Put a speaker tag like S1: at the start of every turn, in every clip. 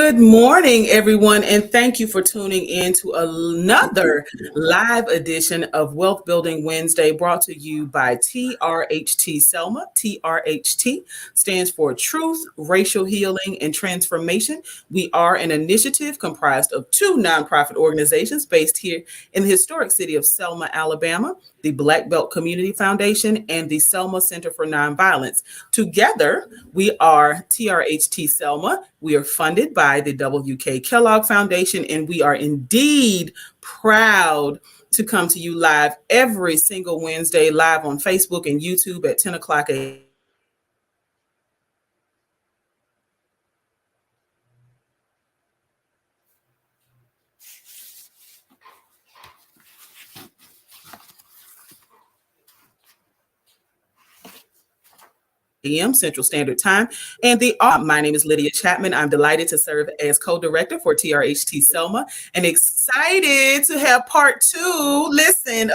S1: Good morning, everyone, and thank you for tuning in to another live edition of Wealth Building Wednesday brought to you by TRHT Selma. TRHT stands for Truth, Racial Healing, and Transformation. We are an initiative comprised of two nonprofit organizations based here in the historic city of Selma, Alabama, the Black Belt Community Foundation and the Selma Center for Nonviolence. Together, we are TRHT Selma. We are funded by the W.K. Kellogg Foundation, and we are indeed proud to come to you live every single Wednesday, live on Facebook and YouTube at 10 o'clock a.m. Central Standard Time. And my name is Lydia Chapman. I'm delighted to serve as co-director for TRHT Selma and excited to have part two,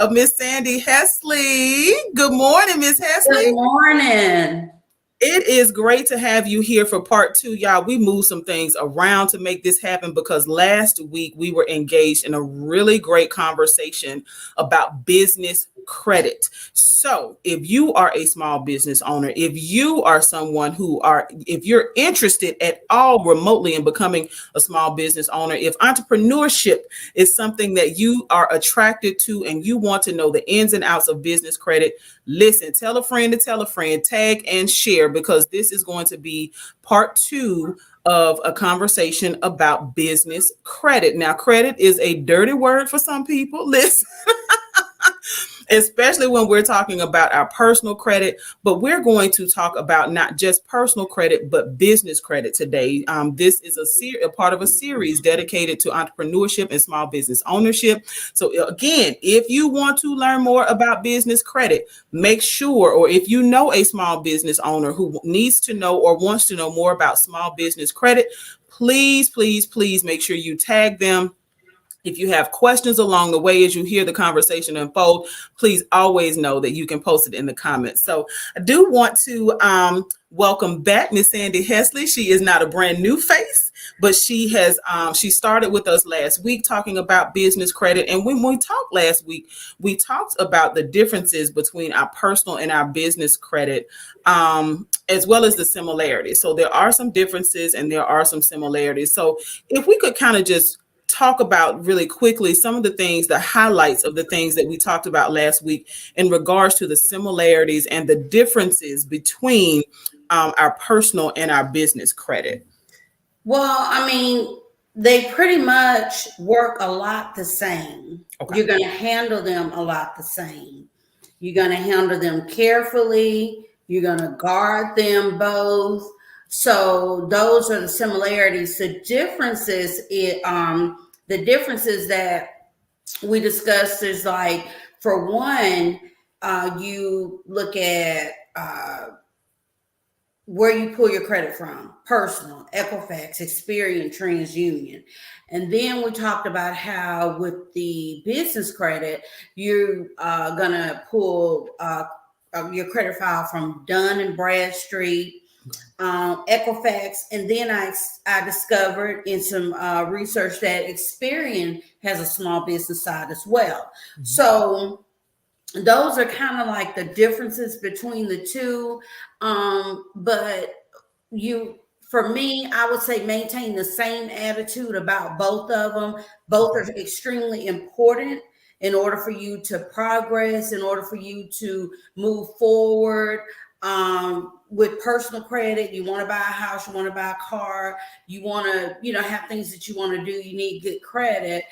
S1: of Miss Sandy Hesley. Good morning, Miss Hesley.
S2: Good morning.
S1: It is great to have you here for part two, y'all. We moved some things around to make this happen because last week we were engaged in a really great conversation about business credit. So if you are a small business owner, if you are someone if you're interested at all remotely in becoming a small business owner, if entrepreneurship is something that you are attracted to and you want to know the ins and outs of business credit, listen, tell a friend to tell a friend, tag and share, because this is going to be part two of a conversation about business credit. Now, credit is a dirty word for some people. Listen. Especially when we're talking about our personal credit, but we're going to talk about not just personal credit, but business credit today. This is a part of a series dedicated to entrepreneurship and small business ownership. So again, if you want to learn more about business credit, make sure, or if you know a small business owner who needs to know or wants to know more about small business credit, please make sure you tag them. If you have questions along the way as you hear the conversation unfold, please always know that you can post it in the comments. So I do want to welcome back Miss Sandy Hesley. She is not a brand new face, but she started with us last week talking about business credit. And when we talked last week, we talked about the differences between our personal and our business credit, as well as the similarities. So there are some differences and there are some similarities. So if we could kind of just talk about really quickly some of the things, the highlights of the things that we talked about last week in regards to the similarities and the differences between our personal and our business credit.
S2: Well, I mean, they pretty much work a lot the same. Okay. You're going to handle them a lot the same. You're going to handle them carefully. You're going to guard them both. So those are the similarities. The differences that we discussed is like, for one, you look at where you pull your credit from: personal, Equifax, Experian, TransUnion. And then we talked about how with the business credit, you're going to pull your credit file from Dun & Bradstreet, Equifax, and then I discovered in some research that Experian has a small business side as well. Mm-hmm. So those are kind of like the differences between the two. But for me, I would say maintain the same attitude about both of them. Both are extremely important in order for you to progress, in order for you to move forward. With personal credit, you want to buy a house, you want to buy a car, you want to, have things that you want to do, you need good credit.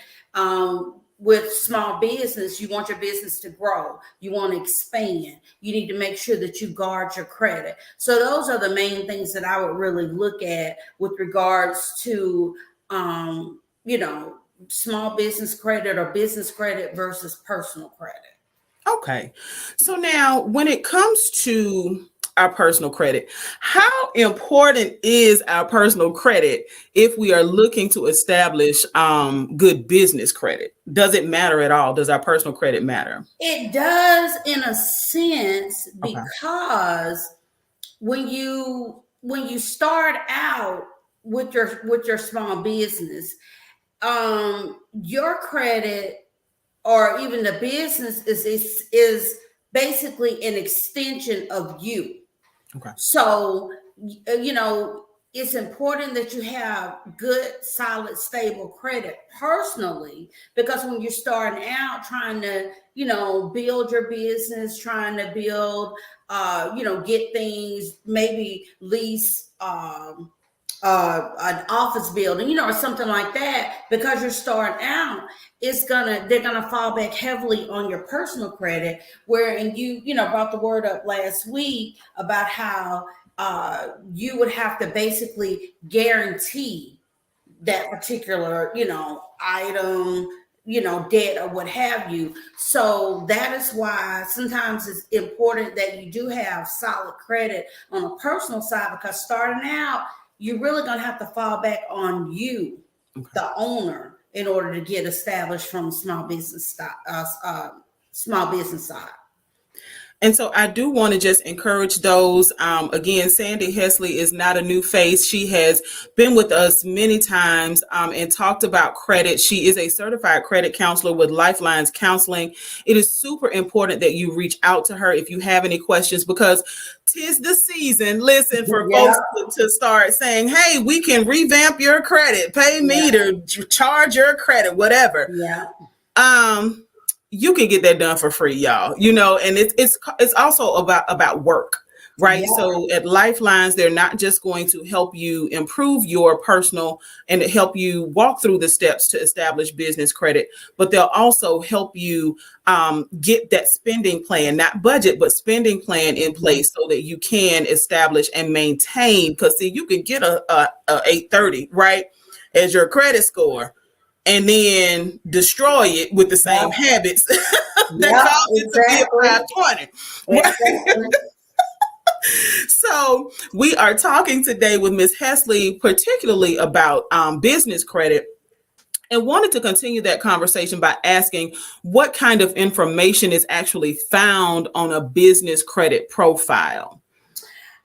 S2: With small business, you want your business to grow, you want to expand, you need to make sure that you guard your credit. So those are the main things that I would really look at with regards to, small business credit or business credit versus personal credit.
S1: Okay. So now when it comes to our personal credit, how important is our personal credit if we are looking to establish good business credit? Does it matter at all? Does our personal credit matter?
S2: It does in a sense, because when you start out, with your small business, your credit or even the business is basically an extension of you.
S1: Okay.
S2: So, it's important that you have good, solid, stable credit personally, because when you're starting out trying to, build your business, trying to build, get things, maybe lease, an office building, or something like that, because you're starting out, they're gonna fall back heavily on your personal credit. And you brought the word up last week about how you would have to basically guarantee that particular, item, debt or what have you. So that is why sometimes it's important that you do have solid credit on a personal side, because starting out, you're really going to have to fall back on you,
S1: Okay.
S2: the owner, in order to get established from small business side.
S1: And so I do want to just encourage those. Again, Sandy Hesley is not a new face. She has been with us many times and talked about credit. She is a certified credit counselor with Lifelines Counseling. It is super important that you reach out to her if you have any questions, because 'tis the season, listen, for
S2: Yeah.
S1: folks to start saying, hey, we can revamp your credit, pay me to charge your credit, whatever.
S2: Yeah.
S1: You can get that done for free, y'all. And it's also about work, right?
S2: Yeah.
S1: So at Lifelines, they're not just going to help you improve your personal and help you walk through the steps to establish business credit, but they'll also help you get that spending plan, not budget, but spending plan in place so that you can establish and maintain. Because see, you can get a 830, right, as your credit score, and then destroy it with the same habits that caused it to be a 520.
S2: Exactly.
S1: So we are talking today with Ms. Hesley, particularly about business credit, and wanted to continue that conversation by asking what kind of information is actually found on a business credit profile.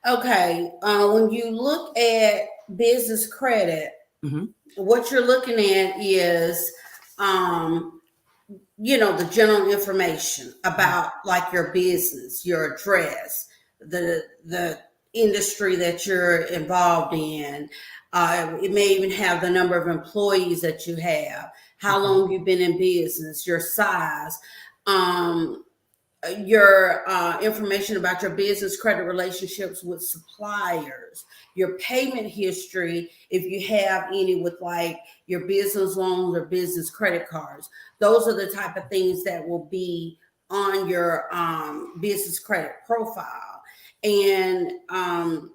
S2: Okay. When you look at business credit, what you're looking at is, the general information about like your business, your address, the industry that you're involved in. It may even have the number of employees that you have, how long you've been in business, your size, your information about your business credit relationships with suppliers, your payment history, if you have any, with like your business loans or business credit cards. Those are the type of things that will be on your business credit profile. And I'm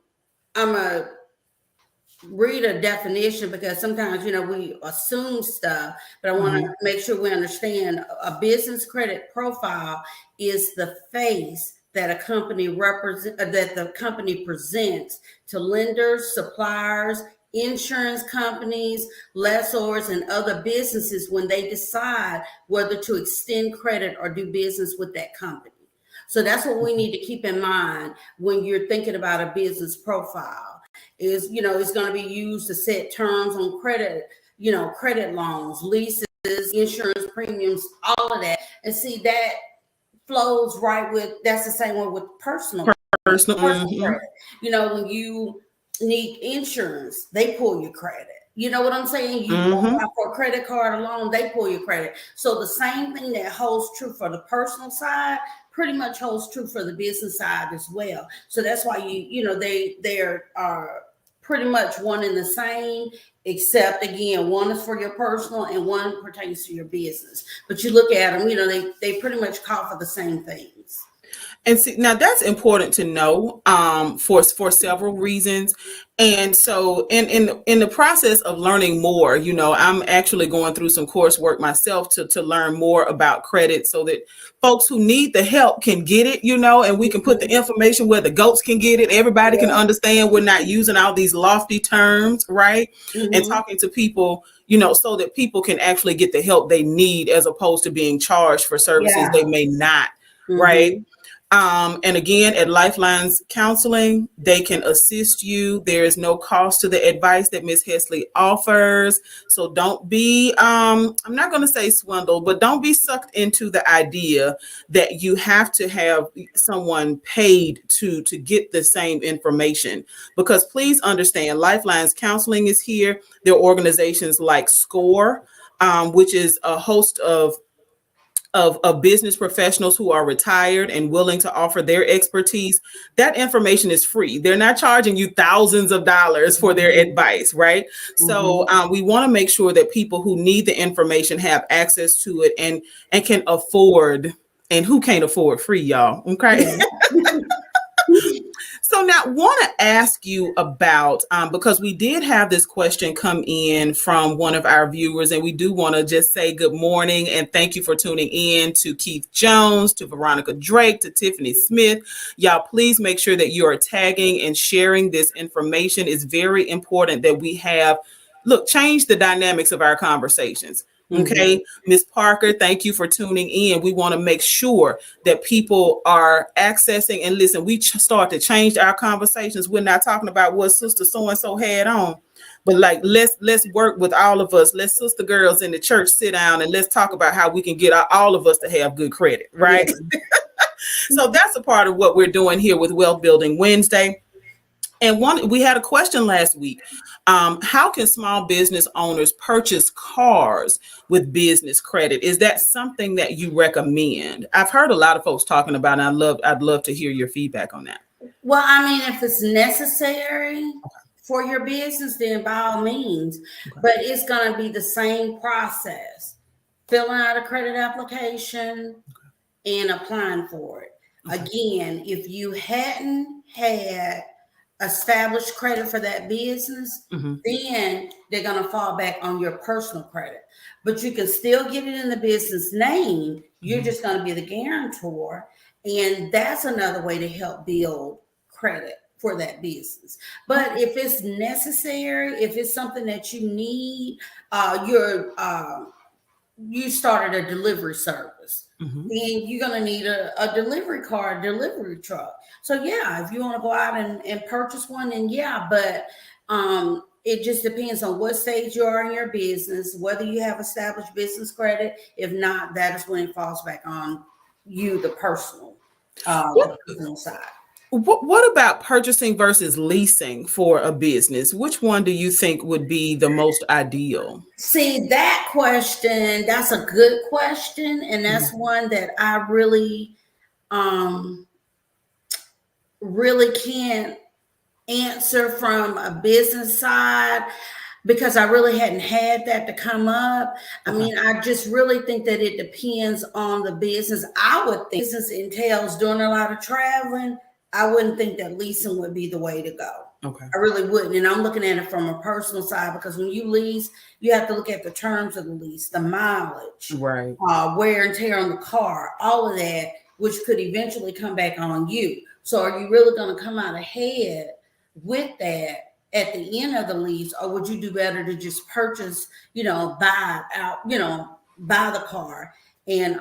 S2: a read a definition, because sometimes we assume stuff, but I want to make sure we understand a business credit profile is the face that the company presents to lenders, suppliers, insurance companies, lessors, and other businesses when they decide whether to extend credit or do business with that company. So that's what we need to keep in mind when you're thinking about a business profile. Is it's going to be used to set terms on credit, credit loans, leases, insurance premiums, all of that. And see, that flows right with, that's the same way with personal credit. When you need insurance, they pull your credit. You know what I'm saying? You apply for a credit card or loan, they pull your credit. So the same thing that holds true for the personal side pretty much holds true for the business side as well. So that's why they are pretty much one and the same, except again, one is for your personal and one pertains to your business. But you look at them, they pretty much call for the same things.
S1: And see, now that's important to know for several reasons. And so in the process of learning more, I'm actually going through some coursework myself to learn more about credit so that folks who need the help can get it, and we can put the information where the goats can get it. Everybody can understand we're not using all these lofty terms, right? And talking to people, so that people can actually get the help they need as opposed to being charged for services they may not, right? And again, at Lifelines Counseling, they can assist you. There is no cost to the advice that Ms. Hesley offers. So don't be, I'm not going to say swindled, but don't be sucked into the idea that you have to have someone paid to get the same information. Because please understand, Lifelines Counseling is here. There are organizations like SCORE, which is a host of business professionals who are retired and willing to offer their expertise. That information is free. They're not charging you thousands of dollars for their advice, right? So we want to make sure that people who need the information have access to it and can afford. And who can't afford free, y'all? Okay.
S2: Yeah.
S1: So now want to ask you about, because we did have this question come in from one of our viewers, and we do want to just say good morning and thank you for tuning in to Keith Jones, to Veronica Drake, to Tiffany Smith. Y'all, please make sure that you are tagging and sharing this information. It's very important that we have, change the dynamics of our conversations. Okay, Ms. Parker, thank you for tuning in. We want to make sure that people are accessing and listen. We start to change our conversations. We're not talking about what sister so and so had on, but like let's work with all of us. Let's sister girls in the church sit down and let's talk about how we can get all of us to have good credit, right? Yeah. So that's a part of what we're doing here with Wealth Building Wednesday. And we had a question last week. How can small business owners purchase cars with business credit? Is that something that you recommend? I've heard a lot of folks talking about it. I'd love to hear your feedback on that.
S2: Well, I mean, if it's necessary for your business, then by all means, but it's going to be the same process. Filling out a credit application and applying for it. Again, if you hadn't had established credit for that business, then they're going to fall back on your personal credit. But you can still get it in the business name. You're just going to be the guarantor. And that's another way to help build credit for that business. But if it's necessary, if it's something that you need, you started a delivery service. Then you're going to need a delivery car, delivery truck. So yeah, if you want to go out and purchase one, then yeah, but it just depends on what stage you are in your business, whether you have established business credit. If not, that is when it falls back on you, the personal side.
S1: What about purchasing versus leasing for a business? Which one do you think would be the most ideal?
S2: See, that question, that's a good question. And that's one that I really can't answer from a business side because I really hadn't had that to come up. I mean, I just really think that it depends on the business. I would think business entails doing a lot of traveling. I wouldn't think that leasing would be the way to go. Okay. I really wouldn't. And I'm looking at it from a personal side because when you lease, you have to look at the terms of the lease, the mileage, right? Wear and tear on the car, all of that, which could eventually come back on you. So are you really going to come out ahead with that at the end of the lease, or would you do better to just purchase, buy the car and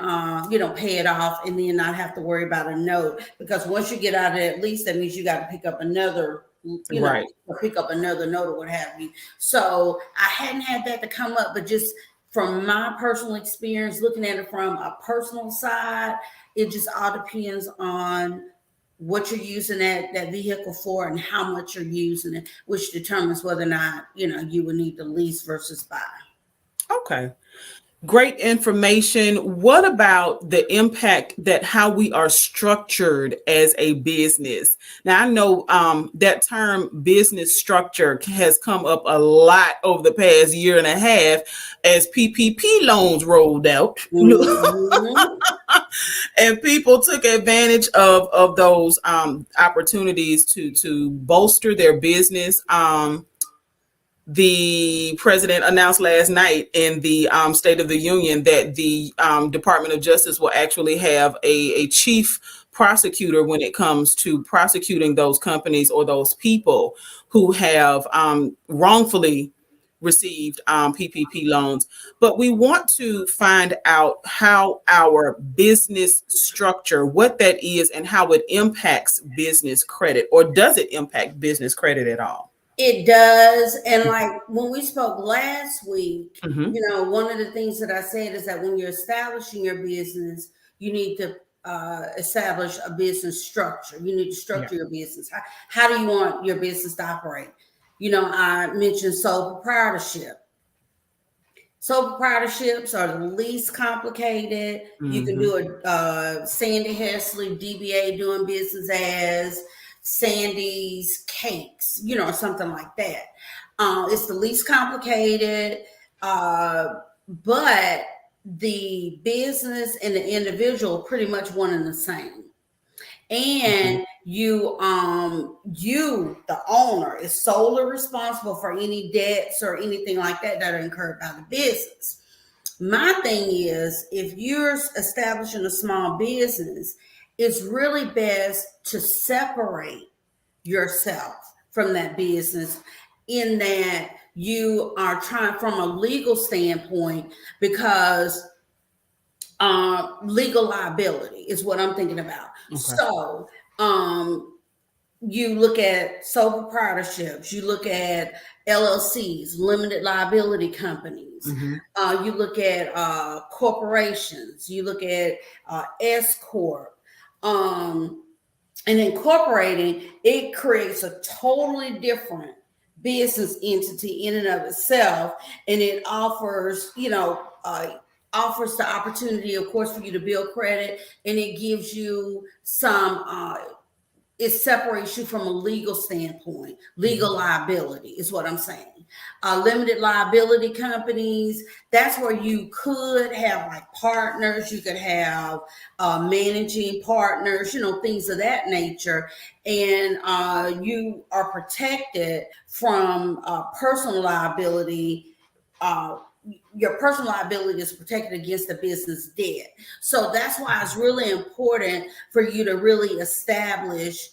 S2: pay it off and then not have to worry about a note? Because once you get out of that lease, that means you got to pick up another, or pick up another note or what have you. So I hadn't had that to come up, but just from my personal experience, looking at it from a personal side, it just all depends on what you're using that vehicle for and how much you're using it, which determines whether or not, you would need to lease versus buy.
S1: Okay. Great information. What about the impact that how we are structured as a business? Now, I know that term business structure has come up a lot over the past year and a half as PPP loans rolled out. And people took advantage of those opportunities to bolster their business. The president announced last night in the State of the Union that the Department of Justice will actually have a chief prosecutor when it comes to prosecuting those companies or those people who have wrongfully received PPP loans, but we want to find out how our business structure, what that is, and how it impacts business credit, or does it impact business credit at all?
S2: It does. And like when we spoke last week,
S1: Mm-hmm.
S2: one of the things that I said is that when you're establishing your business, you need to establish a business structure. You need to
S1: Yeah.
S2: structure your business. How do you want your business to operate? I mentioned sole proprietorship. Sole proprietorships are the least complicated. You can
S1: Mm-hmm.
S2: do a Sandy Hesley DBA doing business as Sandy's Cakes, or something like that. It's the least complicated, but the business and the individual pretty much one and the same.
S1: Mm-hmm.
S2: And you the owner is solely responsible for any debts or anything like that that are incurred by the business. My thing is, if you're establishing a small business, it's really best to separate yourself from that business, in that you are trying from a legal standpoint, because legal liability is what I'm thinking about.
S1: Okay.
S2: So, you look at sole proprietorships, you look at LLCs, limited liability companies,
S1: Mm-hmm.
S2: you look at corporations, you look at S corp, and incorporating. It creates a totally different business entity in and of itself, and it offers the opportunity, of course, for you to build credit, and it gives you some it separates you from a legal standpoint. Legal liability is what I'm saying. Limited liability companies, that's where you could have like partners, you could have managing partners, things of that nature. And you are protected from personal liability. Your personal liability is protected against the business debt. So that's why it's really important for you to really establish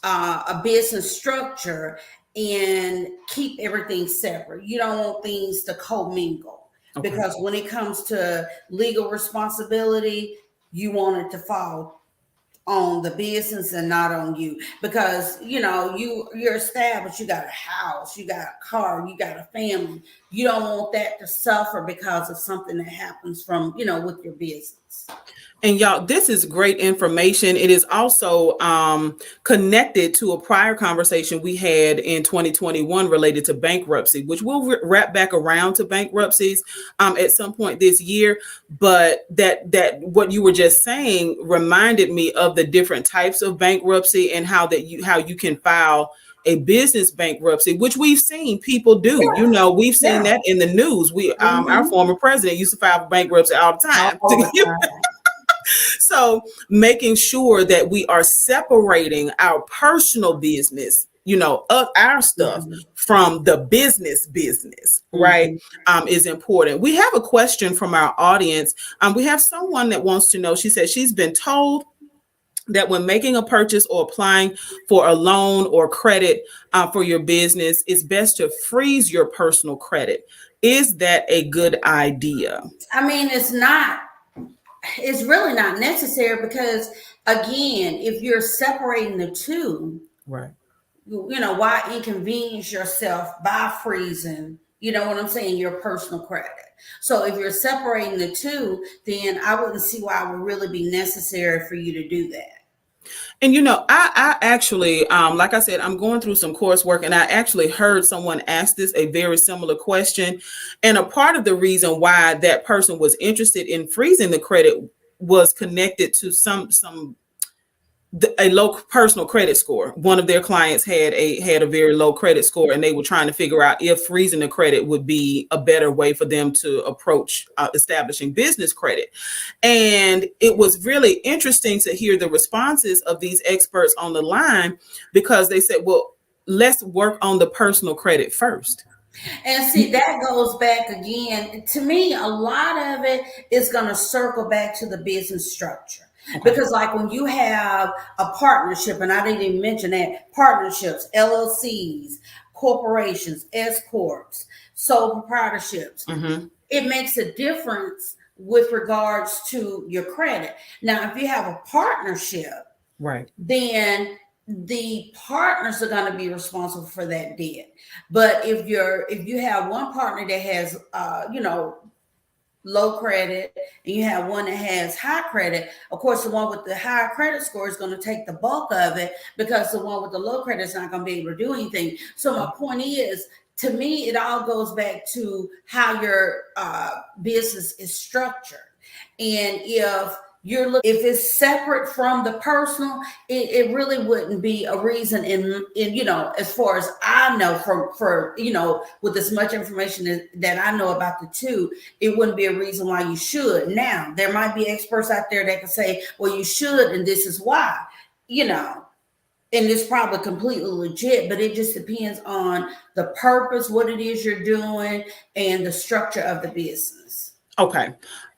S2: a business structure and keep everything separate. You don't want things to commingle,
S1: Okay.
S2: because when it comes to legal responsibility, you want it to fall on the business and not on you, because you're established, you got a house, you got a car, you got a family. You don't want that to suffer because of something that happens from with your business.
S1: And y'all, this is great information. It is also connected to a prior conversation we had in 2021 related to bankruptcy, which we'll wrap back around to bankruptcies at some point this year. But that what you were just saying reminded me of the different types of bankruptcy, and how you can file a business bankruptcy, which we've seen people do. We've seen
S2: Yeah.
S1: that in the news. Our
S2: Mhm.
S1: former president used to file bankruptcy all the time.
S2: All the time.
S1: So making sure that we are separating our personal business, of our stuff,
S2: Mhm.
S1: from the business, right,
S2: Mhm.
S1: is important. We have a question from our audience. We have someone that wants to know. She said she's been told that when making a purchase or applying for a loan or credit for your business, it's best to freeze your personal credit. Is that a good idea?
S2: I mean, it's really not necessary, because again, if you're separating the two,
S1: Right.
S2: why inconvenience yourself by freezing, what I'm saying, your personal credit? So if you're separating the two, then I wouldn't see why it would really be necessary for you to do that.
S1: And I actually, like I said, I'm going through some coursework, and I actually heard someone ask this a very similar question. And a part of the reason why that person was interested in freezing the credit was connected to a low personal credit score. One of their clients had a very low credit score, and they were trying to figure out if freezing the credit would be a better way for them to approach establishing business credit. And it was really interesting to hear the responses of these experts on the line, because they said, well, let's work on the personal credit first.
S2: And see, that goes back again. To me, a lot of it is going to circle back to the business structure.
S1: Okay.
S2: Because, like, when you have a partnership, and I didn't even mention that, partnerships, LLCs, corporations, S corps, sole proprietorships.
S1: Mm-hmm.
S2: It makes a difference with regards to your credit. Now, if you have a partnership,
S1: Right.
S2: then the partners are going to be responsible for that debt. But if you have one partner that has low credit and you have one that has high credit, of course the one with the higher credit score is going to take the bulk of it, because the one with the low credit is not going to be able to do anything. So my point is, to me, it all goes back to how your business is structured. And if it's separate from the personal, it really wouldn't be a reason in as far as I know, for with as much information that I know about the two, it wouldn't be a reason why you should. Now, there might be experts out there that can say, well, you should, and this is why, and it's probably completely legit, but it just depends on the purpose, what it is you're doing, and the structure of the business.
S1: Okay.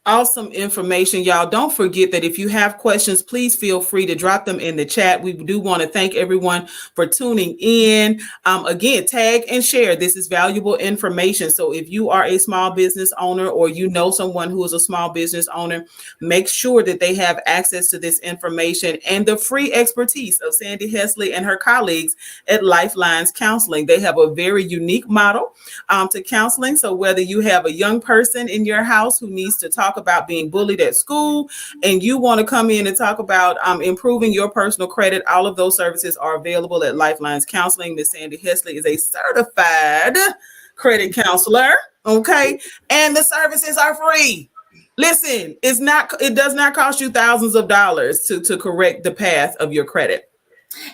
S1: Awesome information, y'all. Don't forget that if you have questions, please feel free to drop them in the chat. We do want to thank everyone for tuning in. Again, tag and share. This is valuable information. So if you are a small business owner, or you know someone who is a small business owner, make sure that they have access to this information and the free expertise of Sandy Hesley and her colleagues at Lifelines Counseling. They have a very unique model to counseling. So whether you have a young person in your house who needs to talk about being bullied at school, and you want to come in and talk about improving your personal credit, all of those services are available at Lifelines Counseling. Miss Sandy Hesley is a certified credit counselor. Okay. And the services are free. Listen, it does not cost you thousands of dollars to correct the path of your credit.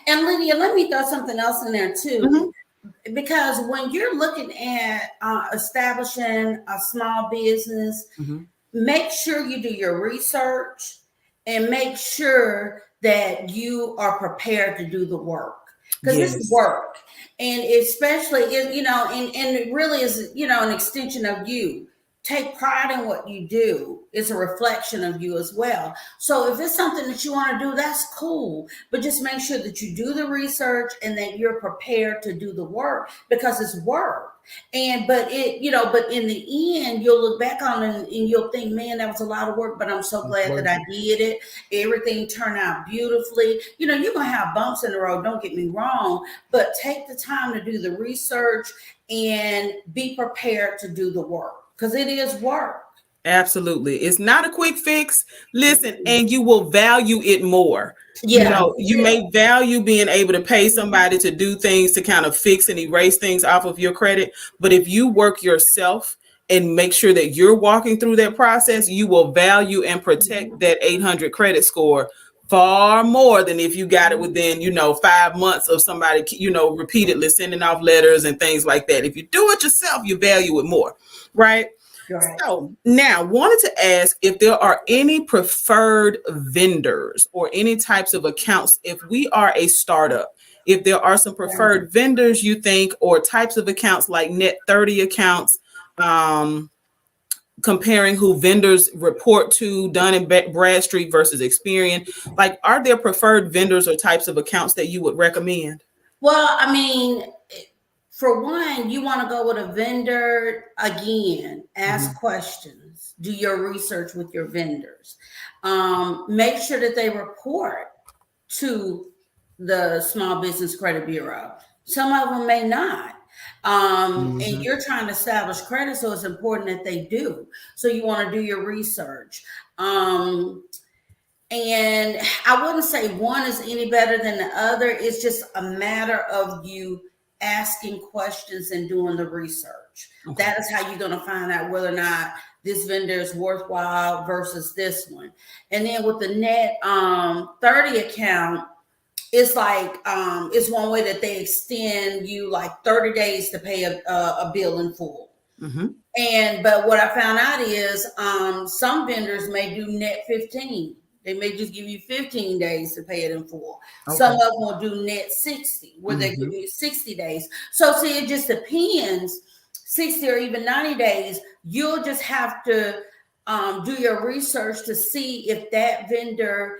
S2: And Lydia, let me throw something else in there too. Mm-hmm. Because when you're looking at establishing a small business, mm-hmm. make sure you do your research and make sure that you are prepared to do the work, because yes. It's work. And especially, and it really is, an extension of you. Take pride in what you do. It's a reflection of you as well. So if it's something that you want to do, that's cool. But just make sure that you do the research and that you're prepared to do the work, because it's work. But in the end, you'll look back on it and you'll think, man, that was a lot of work, but I'm so glad that I did it. Everything turned out beautifully. You're going to have bumps in the road, don't get me wrong, but take the time to do the research and be prepared to do the work, because it is work.
S1: Absolutely. It's not a quick fix. Listen, and you will value it more. Yeah. You may value being able to pay somebody to do things to kind of fix and erase things off of your credit. But if you work yourself and make sure that you're walking through that process, you will value and protect that 800 credit score far more than if you got it within, 5 months of somebody, repeatedly sending off letters and things like that. If you do it yourself, you value it more, right? Right. So now wanted to ask if there are any preferred vendors or any types of accounts. If we are a startup, if there are some preferred vendors you think, or types of accounts like Net 30 accounts, comparing who vendors report to, Dun & Bradstreet versus Experian, like, are there preferred vendors or types of accounts that you would recommend?
S2: Well, I mean, for one, you want to go with a vendor. Again, ask questions, do your research with your vendors. Make sure that they report to the Small Business Credit Bureau. Some of them may not. And you're trying to establish credit, so it's important that they do. So you want to do your research. And I wouldn't say one is any better than the other. It's just a matter of you asking questions and doing the research. Okay. That is how you're going to find out whether or not this vendor is worthwhile versus this one. And then with the Net 30 account, it's like it's one way that they extend you like 30 days to pay a bill in full. But what I found out is some vendors may do Net 15. They may just give you 15 days to pay it in full. Okay. Some of them will do Net 60, where they give you 60 days. So see, it just depends. 60 or even 90 days, you'll just have to do your research to see if that vendor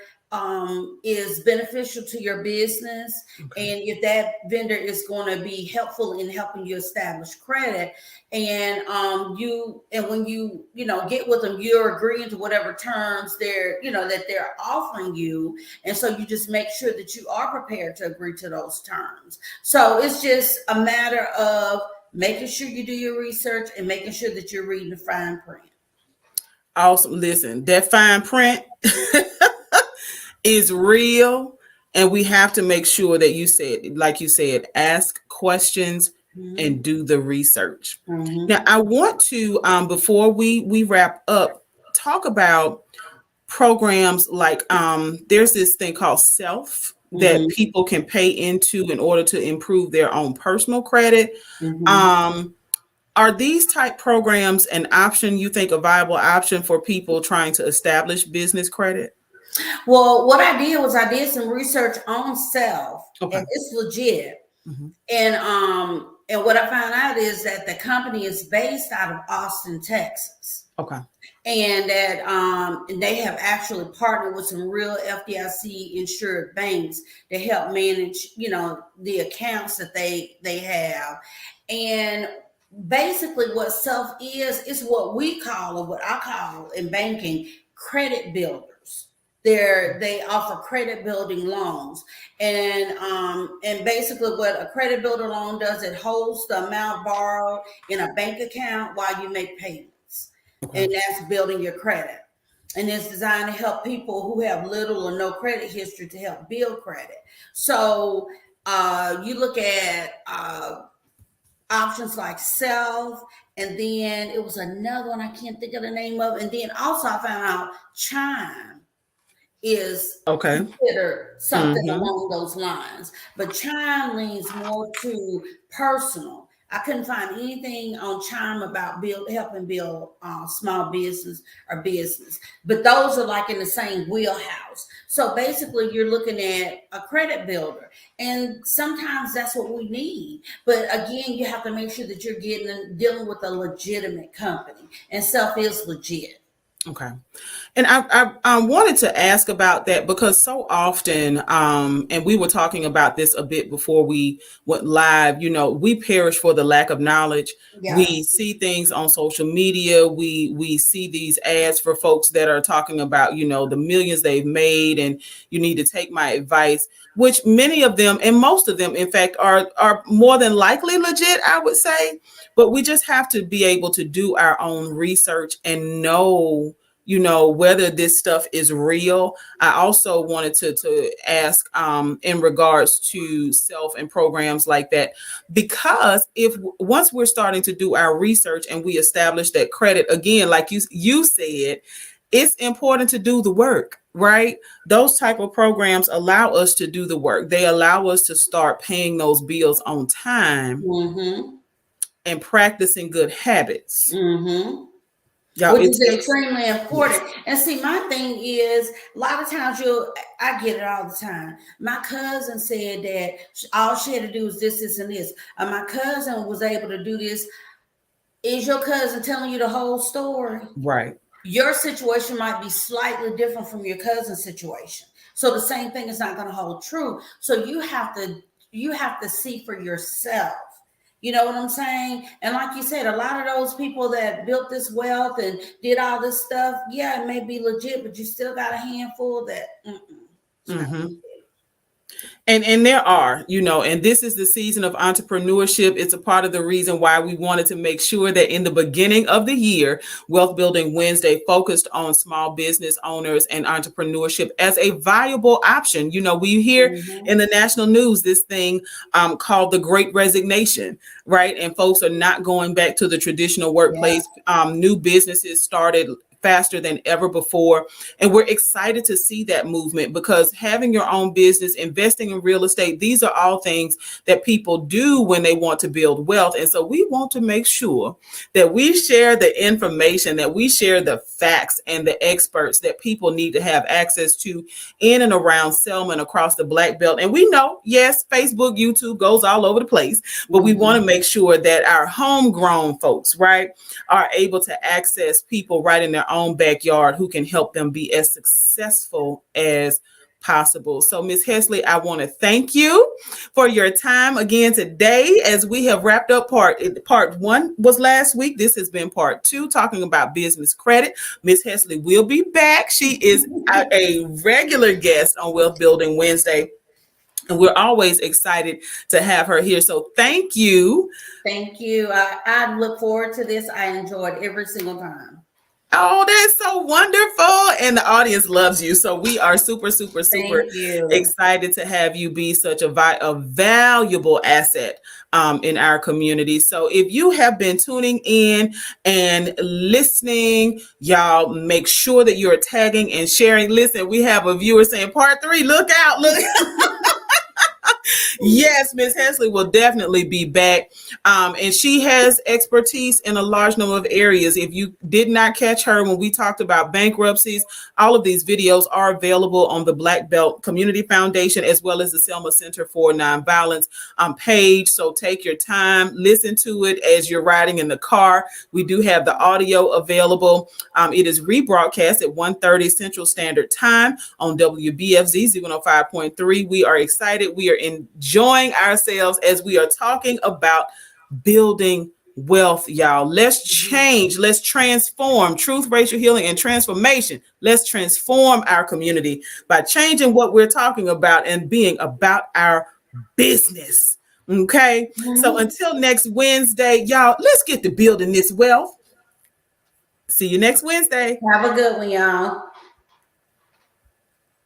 S2: is beneficial to your business,
S1: Okay.
S2: and if that vendor is going to be helpful in helping you establish credit, and when you get with them, you're agreeing to whatever terms that they're offering you, and so you just make sure that you are prepared to agree to those terms. So it's just a matter of making sure you do your research and making sure that you're reading the fine print.
S1: Awesome. Listen, that fine print is real. And we have to make sure that like you said, ask questions
S2: Mm-hmm.
S1: and do the research. Now,
S2: Mm-hmm.
S1: I want to, before we wrap up, talk about programs like there's this thing called Self that
S2: Mm-hmm.
S1: people can pay into in order to improve their own personal credit.
S2: Mm-hmm.
S1: Um, are these type programs an option, you think, a viable option for people trying to establish business credit?
S2: Well, what I did was I did some research on Self,
S1: Okay.
S2: and it's legit.
S1: Mhm.
S2: And what I found out is that the company is based out of Austin, Texas,
S1: Okay.
S2: and that and they have actually partnered with some real FDIC insured banks to help manage, the accounts that they have. And basically what Self is what we call, or what I call in banking, credit builders. They offer credit building loans, and basically what a credit builder loan does, it holds the amount borrowed in a bank account while you make payments,
S1: Okay.
S2: and that's building your credit. And it's designed to help people who have little or no credit history to help build credit. So you look at options like Self, and then it was another one I can't think of the name of. And then also I found out Chime is
S1: Okay.
S2: considered something
S1: Mm-hmm.
S2: along those lines. But Chime leans more to personal. I couldn't find anything on Chime about helping build small business or business, but those are like in the same wheelhouse. So basically, you're looking at a credit builder, and sometimes that's what we need. But again, you have to make sure that you're dealing with a legitimate company, and Self is legit.
S1: Okay. And I wanted to ask about that because so often, and we were talking about this a bit before we went live, we perish for the lack of knowledge.
S2: Yeah.
S1: We see things on social media. We see these ads for folks that are talking about, the millions they've made, and you need to take my advice, which many of them and most of them, in fact, are more than likely legit, I would say. But we just have to be able to do our own research and know whether this stuff is real. I also wanted to ask in regards to Self and programs like that, because if once we're starting to do our research and we establish that credit, again, like you said, it's important to do the work, right? Those type of programs allow us to do the work. They allow us to start paying those bills on time
S2: Mm-hmm.
S1: and practicing good habits.
S2: Mm-hmm.
S1: Y'all,
S2: Which
S1: it
S2: is
S1: takes,
S2: extremely
S1: yes,
S2: important. And see, my thing is, a lot of times I get it all the time. My cousin said that all she had to do was this, and this. And my cousin was able to do this. Is your cousin telling you the whole story?
S1: right.
S2: Your situation might be slightly different from your cousin's situation. So the same thing is not going to hold true. So you have to see for yourself. You know what I'm saying? And like you said, a lot of those people that built this wealth and did all this stuff, yeah, it may be legit, but you still got a handful that it's not
S1: Mm-hmm.
S2: legit.
S1: And there are, and this is the season of entrepreneurship. It's a part of the reason why we wanted to make sure that in the beginning of the year, Wealth Building Wednesday focused on small business owners and entrepreneurship as a viable option. We hear
S2: Mm-hmm.
S1: in the national news this thing called the Great Resignation, right? And folks are not going back to the traditional
S2: Yeah.
S1: workplace. New businesses started faster than ever before. And we're excited to see that movement, because having your own business, investing in real estate, these are all things that people do when they want to build wealth. And so we want to make sure that we share the information, that we share the facts and the experts that people need to have access to in and around Selma and across the Black Belt. And we know, yes, Facebook, YouTube goes all over the place, but we want to
S2: Mm-hmm.
S1: make sure that our homegrown folks, right, are able to access people right in their own backyard who can help them be as successful as possible. So, Ms. Hesley, I want to thank you for your time again today as we have wrapped up part one was last week. This has been part two, talking about business credit. Ms. Hesley will be back. She is a regular guest on Wealth Building Wednesday, and we're always excited to have her here. So thank you.
S2: Thank you. I look forward to this. I enjoyed every single time.
S1: Oh, that's so wonderful. And the audience loves you. So we are super, super, super
S2: Thank you.
S1: excited to have you be such a valuable asset in our community. So if you have been tuning in and listening, y'all make sure that you're tagging and sharing. Listen, we have a viewer saying part 3, look out, look. Yes, Ms. Hesley will definitely be back. And she has expertise in a large number of areas. If you did not catch her when we talked about bankruptcies, all of these videos are available on the Black Belt Community Foundation as well as the Selma Center for Nonviolence page. So take your time, listen to it as you're riding in the car. We do have the audio available. It is rebroadcast at 1:30 Central Standard Time on WBFZ 105.3. We are excited. We are enjoying ourselves as we are talking about building wealth, y'all. Let's change. Let's transform. Truth, racial healing, and transformation. Let's transform our community by changing what we're talking about and being about our business. Okay. So until next Wednesday, y'all, let's get to building this wealth. See you next Wednesday.
S2: Have a good one, y'all.